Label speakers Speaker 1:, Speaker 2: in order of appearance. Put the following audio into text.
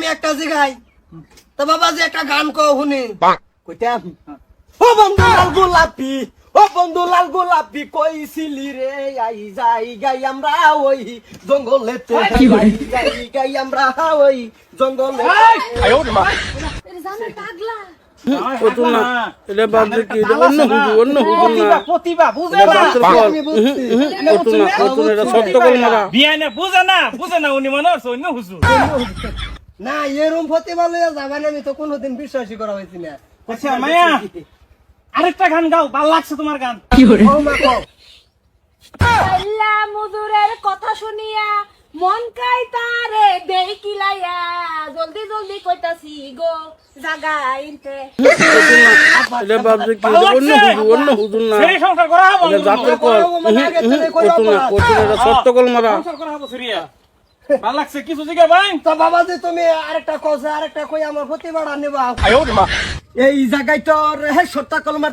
Speaker 1: একটা জিগাই তো বাবাজি একটা গান কও শুনি
Speaker 2: কইতা ও বন্ধু লাল গোলাপি ও বন্ধু লাল গোলাপি কইছিলি রে আই যাই গাই আমরা ওই জঙ্গলেতে যাই গাই আমরা ওই জঙ্গলে
Speaker 3: জানো পাগলা
Speaker 4: কত না এটা বাদ কি অন্য হুজুর না
Speaker 2: প্রতিভা বুঝে
Speaker 4: এটা
Speaker 2: না
Speaker 4: বাতের ফল কত না এটা সত্য কল মারা
Speaker 5: বিয়া না বুঝে না উনি মনে হচ্ছে অন্য হুজুর
Speaker 1: না এরম প্রতিভা লইয়া যাবেন আমি তো কোনোদিন বিশ্বাসই করা হয়েছি না
Speaker 5: আচ্ছা মায়া আরেকটা গান গাও ভালো লাগছে তোমার গান
Speaker 1: ও মা কও
Speaker 3: আল্লাহ মুজুরের কথা শুনিয়া মন কাই তারে দেখিলাইয়া জলদি জলদি কইতাছি গো জাগাইতে
Speaker 4: এটা বাদ কি অন্য হুজুর না
Speaker 5: সেই সংসার করা হবে
Speaker 4: এটা জাতের ফল কত না এটা সত্য কল মারা
Speaker 5: সংসার করা হবে সিরিয়া ভালো লাগছে কিছু জিগা ভাই
Speaker 1: তো বাবাজি তুমি আরেকটা কইছে আরেকটা কই আমার প্রতিভাটা নিবা এই জায়গায় তোর সত্য কলমার